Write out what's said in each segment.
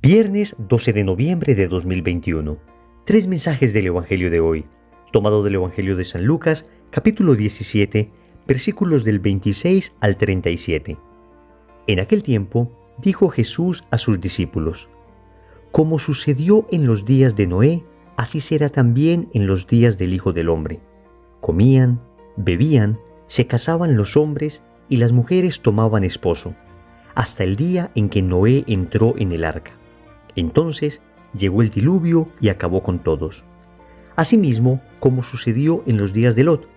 Viernes 12 de noviembre de 2021. Tres mensajes del Evangelio de hoy, tomado del Evangelio de San Lucas, capítulo 17, versículos del 26 al 37. En aquel tiempo, dijo Jesús a sus discípulos: Como sucedió en los días de Noé, así será también en los días del Hijo del Hombre. Comían, bebían, se casaban los hombres y las mujeres tomaban esposo, hasta el día en que Noé entró en el arca. Entonces llegó el diluvio y acabó con todos. Asimismo, como sucedió en los días de Lot.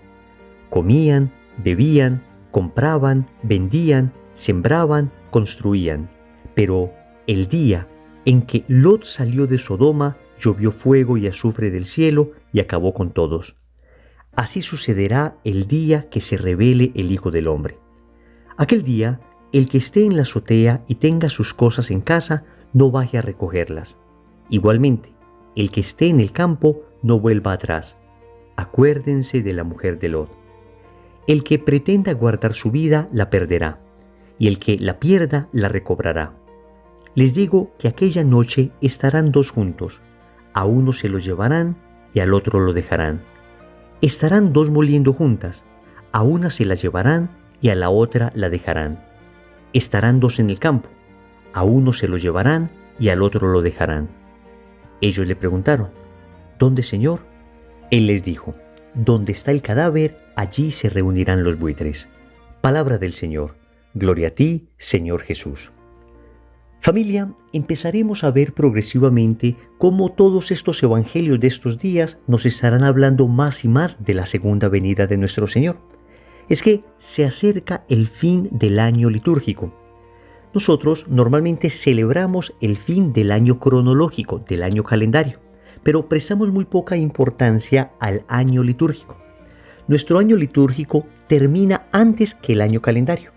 Comían, bebían, compraban, vendían, sembraban, construían. Pero el día en que Lot salió de Sodoma, llovió fuego y azufre del cielo y acabó con todos. Así sucederá el día que se revele el Hijo del Hombre. Aquel día, el que esté en la azotea y tenga sus cosas en casa, no baje a recogerlas. Igualmente, el que esté en el campo, no vuelva atrás. Acuérdense de la mujer de Lot. El que pretenda guardar su vida, la perderá, y el que la pierda, la recobrará. Les digo que aquella noche estarán dos juntos, a uno se lo llevarán y al otro lo dejarán. Estarán dos moliendo juntas, a una se la llevarán y a la otra la dejarán. Estarán dos en el campo, a uno se lo llevarán y al otro lo dejarán. Ellos le preguntaron: ¿Dónde, Señor? Él les dijo: Donde está el cadáver, allí se reunirán los buitres. Palabra del Señor. Gloria a ti, Señor Jesús. Familia, empezaremos a ver progresivamente cómo todos estos evangelios de estos días nos estarán hablando más y más de la segunda venida de nuestro Señor. Es que se acerca el fin del año litúrgico. Nosotros normalmente celebramos el fin del año cronológico, del año calendario, pero prestamos muy poca importancia al año litúrgico. Nuestro año litúrgico termina antes que el año calendario.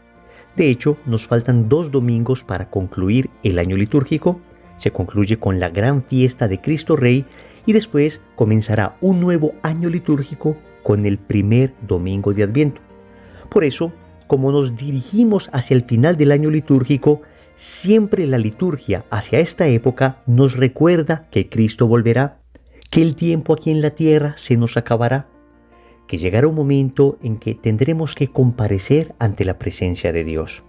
De hecho, nos faltan 2 domingos para concluir el año litúrgico. Se concluye con la gran fiesta de Cristo Rey y después comenzará un nuevo año litúrgico con el primer domingo de Adviento. Por eso, como nos dirigimos hacia el final del año litúrgico, siempre la liturgia hacia esta época nos recuerda que Cristo volverá, que el tiempo aquí en la tierra se nos acabará, que llegará un momento en que tendremos que comparecer ante la presencia de Dios.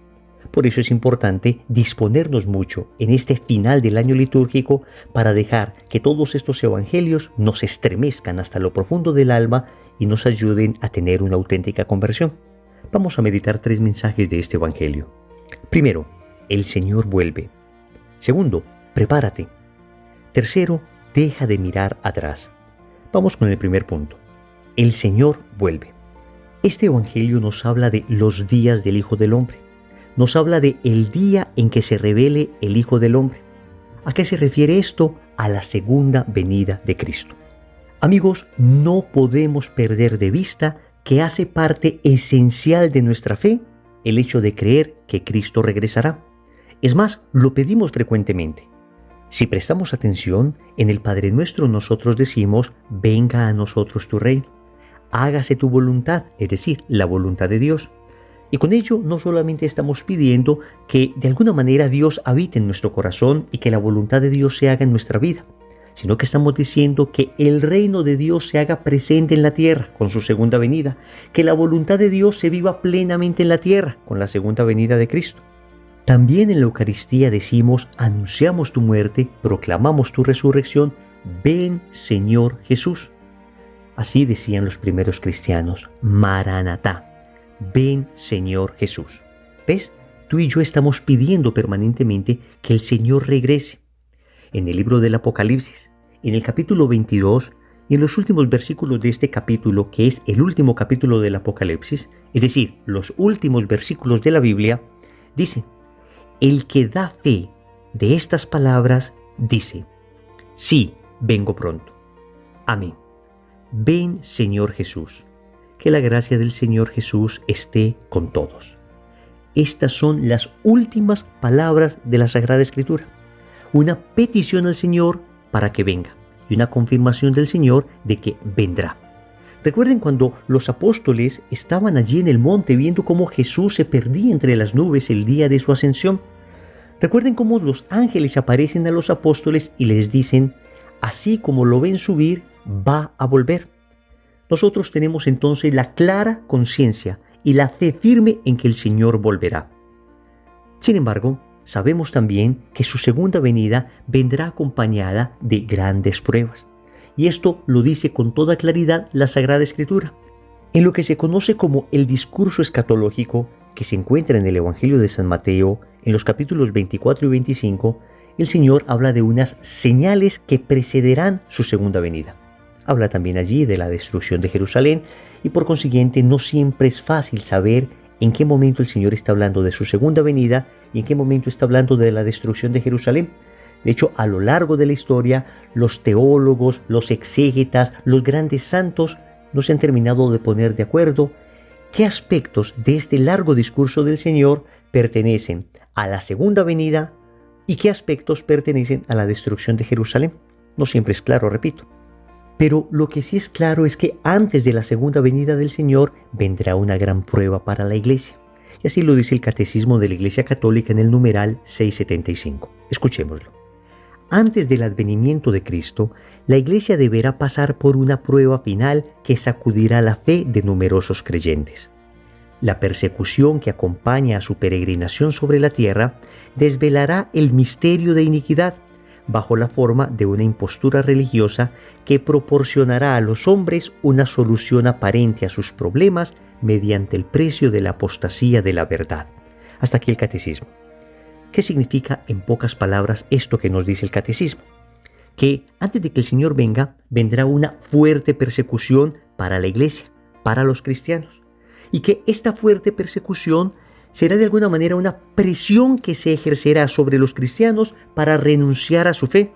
Por eso es importante disponernos mucho en este final del año litúrgico para dejar que todos estos evangelios nos estremezcan hasta lo profundo del alma y nos ayuden a tener una auténtica conversión. Vamos a meditar 3 mensajes de este evangelio. Primero, el Señor vuelve. Segundo, prepárate. Tercero, deja de mirar atrás. Vamos con el primer punto. El Señor vuelve. Este evangelio nos habla de los días del Hijo del Hombre. Nos habla de el día en que se revele el Hijo del Hombre. ¿A qué se refiere esto? A la segunda venida de Cristo. Amigos, no podemos perder de vista que hace parte esencial de nuestra fe el hecho de creer que Cristo regresará. Es más, lo pedimos frecuentemente. Si prestamos atención, en el Padre Nuestro nosotros decimos: venga a nosotros tu reino, hágase tu voluntad, es decir, la voluntad de Dios. Y con ello no solamente estamos pidiendo que de alguna manera Dios habite en nuestro corazón y que la voluntad de Dios se haga en nuestra vida, sino que estamos diciendo que el reino de Dios se haga presente en la tierra con su segunda venida, que la voluntad de Dios se viva plenamente en la tierra con la segunda venida de Cristo. También en la Eucaristía decimos: anunciamos tu muerte, proclamamos tu resurrección, ven Señor Jesús. Así decían los primeros cristianos: Maranatá, ven Señor Jesús. ¿Ves? Tú y yo estamos pidiendo permanentemente que el Señor regrese. En el libro del Apocalipsis, en el capítulo 22 y en los últimos versículos de este capítulo, que es el último capítulo del Apocalipsis, es decir, los últimos versículos de la Biblia, dice: el que da fe de estas palabras dice: sí, vengo pronto. Amén. Ven, Señor Jesús. Que la gracia del Señor Jesús esté con todos. Estas son las últimas palabras de la Sagrada Escritura. Una petición al Señor para que venga y una confirmación del Señor de que vendrá. Recuerden cuando los apóstoles estaban allí en el monte viendo cómo Jesús se perdía entre las nubes el día de su ascensión. Recuerden cómo los ángeles aparecen a los apóstoles y les dicen, así como lo ven subir, va a volver. Nosotros tenemos entonces la clara conciencia y la fe firme en que el Señor volverá. Sin embargo, sabemos también que su segunda venida vendrá acompañada de grandes pruebas. Y esto lo dice con toda claridad la Sagrada Escritura. En lo que se conoce como el discurso escatológico, que se encuentra en el Evangelio de San Mateo, en los capítulos 24 y 25, el Señor habla de unas señales que precederán su segunda venida. Habla también allí de la destrucción de Jerusalén y por consiguiente no siempre es fácil saber en qué momento el Señor está hablando de su segunda venida y en qué momento está hablando de la destrucción de Jerusalén. De hecho, a lo largo de la historia, los teólogos, los exégetas, los grandes santos no se han terminado de poner de acuerdo qué aspectos de este largo discurso del Señor pertenecen a la segunda venida y qué aspectos pertenecen a la destrucción de Jerusalén. No siempre es claro, repito. Pero lo que sí es claro es que antes de la segunda venida del Señor vendrá una gran prueba para la Iglesia. Y así lo dice el Catecismo de la Iglesia Católica en el numeral 675. Escuchémoslo. Antes del advenimiento de Cristo, la Iglesia deberá pasar por una prueba final que sacudirá la fe de numerosos creyentes. La persecución que acompaña a su peregrinación sobre la tierra desvelará el misterio de iniquidad, bajo la forma de una impostura religiosa que proporcionará a los hombres una solución aparente a sus problemas mediante el precio de la apostasía de la verdad. Hasta aquí el catecismo. ¿Qué significa en pocas palabras esto que nos dice el catecismo? Que antes de que el Señor venga, vendrá una fuerte persecución para la Iglesia, para los cristianos. Y que esta fuerte persecución será de alguna manera una presión que se ejercerá sobre los cristianos para renunciar a su fe.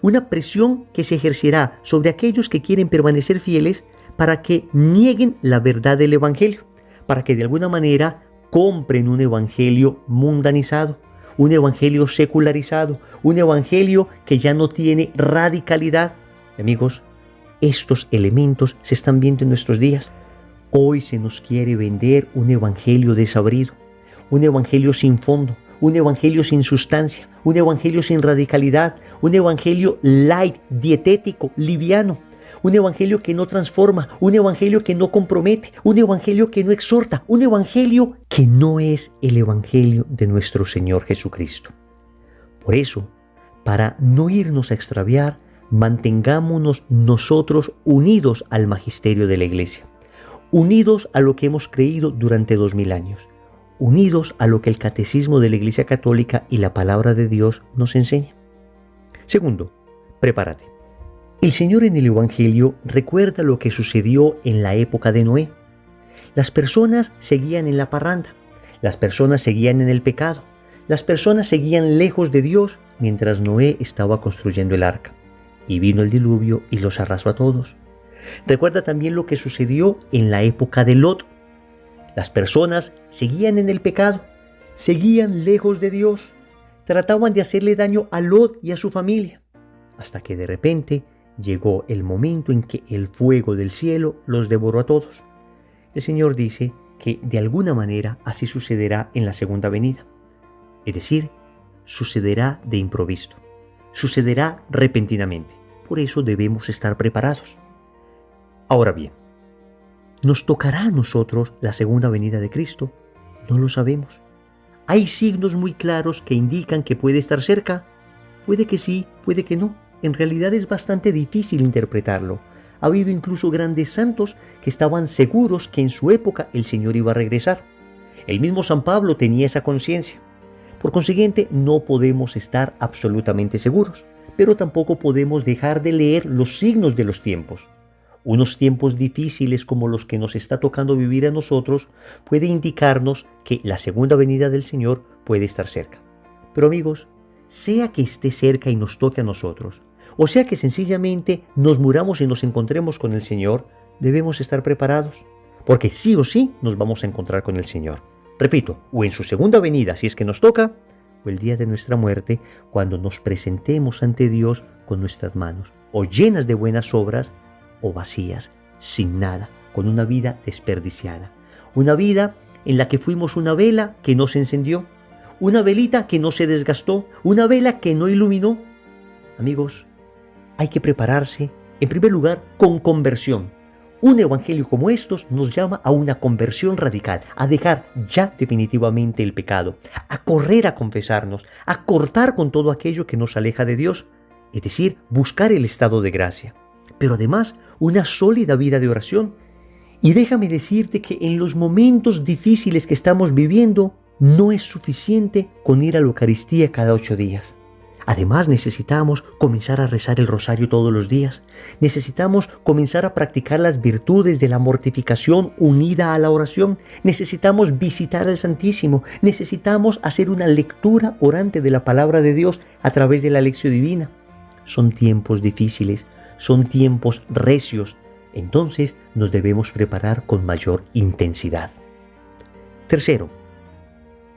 Una presión que se ejercerá sobre aquellos que quieren permanecer fieles para que nieguen la verdad del Evangelio, para que de alguna manera compren un Evangelio mundanizado, un Evangelio secularizado, un Evangelio que ya no tiene radicalidad. Amigos, estos elementos se están viendo en nuestros días. Hoy se nos quiere vender un evangelio desabrido, un evangelio sin fondo, un evangelio sin sustancia, un evangelio sin radicalidad, un evangelio light, dietético, liviano, un evangelio que no transforma, un evangelio que no compromete, un evangelio que no exhorta, un evangelio que no es el evangelio de nuestro Señor Jesucristo. Por eso, para no irnos a extraviar, mantengámonos nosotros unidos al magisterio de la Iglesia. Unidos a lo que hemos creído durante 2000 años, unidos a lo que el Catecismo de la Iglesia Católica y la Palabra de Dios nos enseña. Segundo, prepárate. El Señor en el Evangelio recuerda lo que sucedió en la época de Noé. Las personas seguían en la parranda, las personas seguían en el pecado, las personas seguían lejos de Dios mientras Noé estaba construyendo el arca. Y vino el diluvio y los arrasó a todos. Recuerda también lo que sucedió en la época de Lot. Las personas seguían en el pecado, seguían lejos de Dios, trataban de hacerle daño a Lot y a su familia, hasta que de repente llegó el momento en que el fuego del cielo los devoró a todos. El Señor dice que de alguna manera así sucederá en la segunda venida. Es decir, sucederá de improviso, sucederá repentinamente. Por eso debemos estar preparados. Ahora bien, ¿nos tocará a nosotros la segunda venida de Cristo? No lo sabemos. ¿Hay signos muy claros que indican que puede estar cerca? Puede que sí, puede que no. En realidad es bastante difícil interpretarlo. Ha habido incluso grandes santos que estaban seguros que en su época el Señor iba a regresar. El mismo San Pablo tenía esa conciencia. Por consiguiente, no podemos estar absolutamente seguros, pero tampoco podemos dejar de leer los signos de los tiempos. Unos tiempos difíciles como los que nos está tocando vivir a nosotros puede indicarnos que la segunda venida del Señor puede estar cerca. Pero amigos, sea que esté cerca y nos toque a nosotros, o sea que sencillamente nos muramos y nos encontremos con el Señor, debemos estar preparados, porque sí o sí nos vamos a encontrar con el Señor. Repito, o en su segunda venida si es que nos toca, o el día de nuestra muerte, cuando nos presentemos ante Dios con nuestras manos, o llenas de buenas obras, o vacías, sin nada, con una vida desperdiciada. Una vida en la que fuimos una vela que no se encendió. una velita que no se desgastó, una vela que no iluminó. Amigos, hay que prepararse, en primer lugar, con conversión. Un evangelio como estos nos llama a una conversión radical, a dejar ya definitivamente el pecado, a correr a confesarnos, a cortar con todo aquello que nos aleja de Dios, es decir, buscar el estado de gracia, pero además una sólida vida de oración. Y déjame decirte que en los momentos difíciles que estamos viviendo, no es suficiente con ir a la Eucaristía cada 8 días. Además, necesitamos comenzar a rezar el rosario todos los días. Necesitamos comenzar a practicar las virtudes de la mortificación unida a la oración. Necesitamos visitar al Santísimo. Necesitamos hacer una lectura orante de la palabra de Dios a través de la lección divina. Son tiempos difíciles, son tiempos recios. Entonces nos debemos preparar con mayor intensidad. Tercero,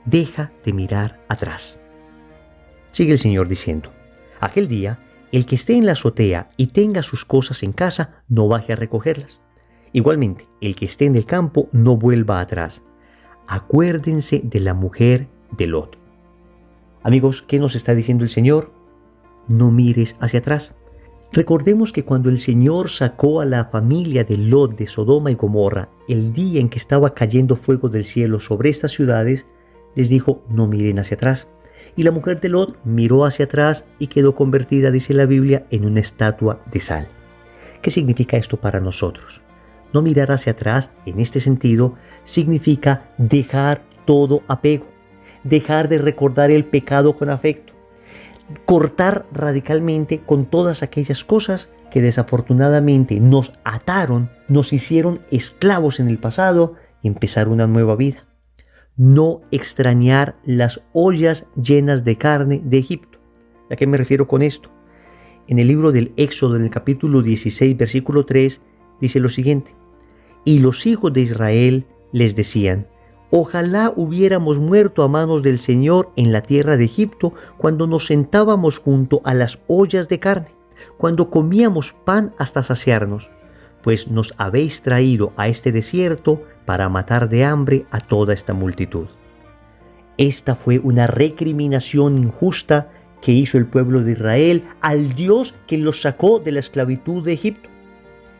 deja de mirar atrás. Sigue el Señor diciendo: aquel día, el que esté en la azotea y tenga sus cosas en casa, no baje a recogerlas. Igualmente, el que esté en el campo, no vuelva atrás. Acuérdense de la mujer de Lot. Amigos, ¿qué nos está diciendo el Señor? No mires hacia atrás. Recordemos que cuando el Señor sacó a la familia de Lot de Sodoma y Gomorra, el día en que estaba cayendo fuego del cielo sobre estas ciudades, les dijo: no miren hacia atrás. Y la mujer de Lot miró hacia atrás y quedó convertida, dice la Biblia, en una estatua de sal. ¿Qué significa esto para nosotros? No mirar hacia atrás, en este sentido, significa dejar todo apego, dejar de recordar el pecado con afecto, cortar radicalmente con todas aquellas cosas que desafortunadamente nos ataron, nos hicieron esclavos en el pasado y empezar una nueva vida. No extrañar las ollas llenas de carne de Egipto. ¿A qué me refiero con esto? En el libro del Éxodo, en el capítulo 16, versículo 3, dice lo siguiente: y los hijos de Israel les decían: ojalá hubiéramos muerto a manos del Señor en la tierra de Egipto, cuando nos sentábamos junto a las ollas de carne, cuando comíamos pan hasta saciarnos, pues nos habéis traído a este desierto para matar de hambre a toda esta multitud. Esta fue una recriminación injusta que hizo el pueblo de Israel al Dios que los sacó de la esclavitud de Egipto.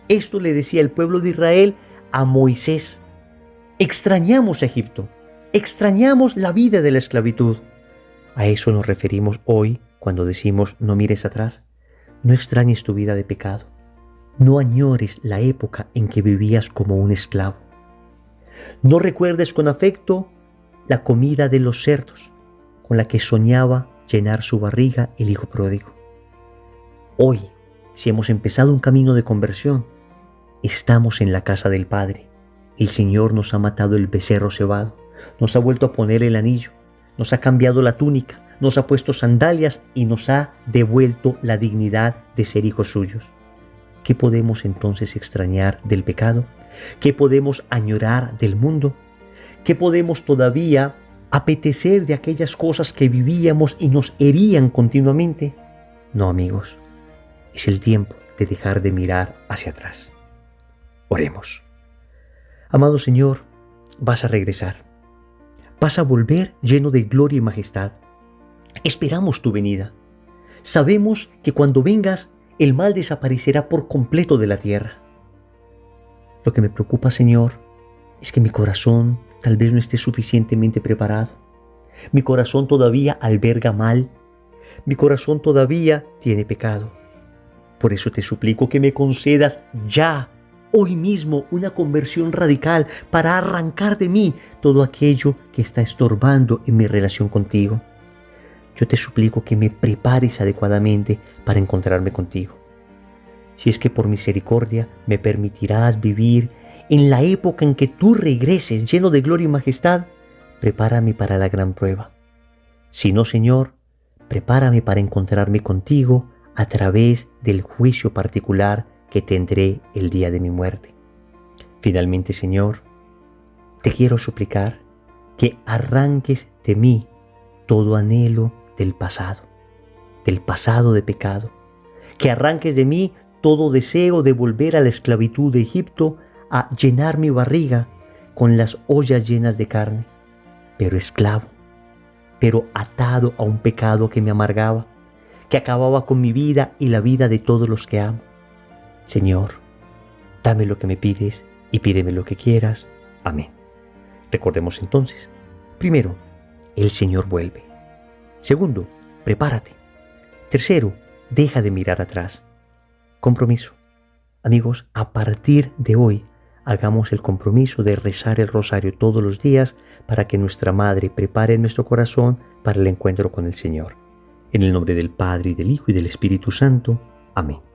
Esto le decía el pueblo de Israel a Moisés: extrañamos a Egipto, extrañamos la vida de la esclavitud. A eso nos referimos hoy cuando decimos: no mires atrás, no extrañes tu vida de pecado, no añores la época en que vivías como un esclavo. No recuerdes con afecto la comida de los cerdos con la que soñaba llenar su barriga el hijo pródigo. Hoy, si hemos empezado un camino de conversión, estamos en la casa del Padre. El Señor nos ha matado el becerro cebado, nos ha vuelto a poner el anillo, nos ha cambiado la túnica, nos ha puesto sandalias y nos ha devuelto la dignidad de ser hijos suyos. ¿Qué podemos entonces extrañar del pecado? ¿Qué podemos añorar del mundo? ¿Qué podemos todavía apetecer de aquellas cosas que vivíamos y nos herían continuamente? No, amigos, es el tiempo de dejar de mirar hacia atrás. Oremos. Amado Señor, vas a regresar. Vas a volver lleno de gloria y majestad. Esperamos tu venida. Sabemos que cuando vengas, el mal desaparecerá por completo de la tierra. Lo que me preocupa, Señor, es que mi corazón tal vez no esté suficientemente preparado. Mi corazón todavía alberga mal. Mi corazón todavía tiene pecado. Por eso te suplico que me concedas ya, hoy mismo, una conversión radical para arrancar de mí todo aquello que está estorbando en mi relación contigo. Yo te suplico que me prepares adecuadamente para encontrarme contigo. Si es que por misericordia me permitirás vivir en la época en que tú regreses lleno de gloria y majestad, prepárame para la gran prueba. Si no, Señor, prepárame para encontrarme contigo a través del juicio particular que tendré el día de mi muerte. Finalmente, Señor, te quiero suplicar que arranques de mí todo anhelo del pasado de pecado, que arranques de mí todo deseo de volver a la esclavitud de Egipto, a llenar mi barriga con las ollas llenas de carne, pero pero atado a un pecado que me amargaba, que acababa con mi vida y la vida de todos los que amo. Señor, dame lo que me pides y pídeme lo que quieras. Amén. Recordemos entonces, primero, el Señor vuelve. Segundo, prepárate. Tercero, deja de mirar atrás. Compromiso. Amigos, a partir de hoy, hagamos el compromiso de rezar el rosario todos los días para que nuestra Madre prepare nuestro corazón para el encuentro con el Señor. En el nombre del Padre, y del Hijo, y del Espíritu Santo. Amén.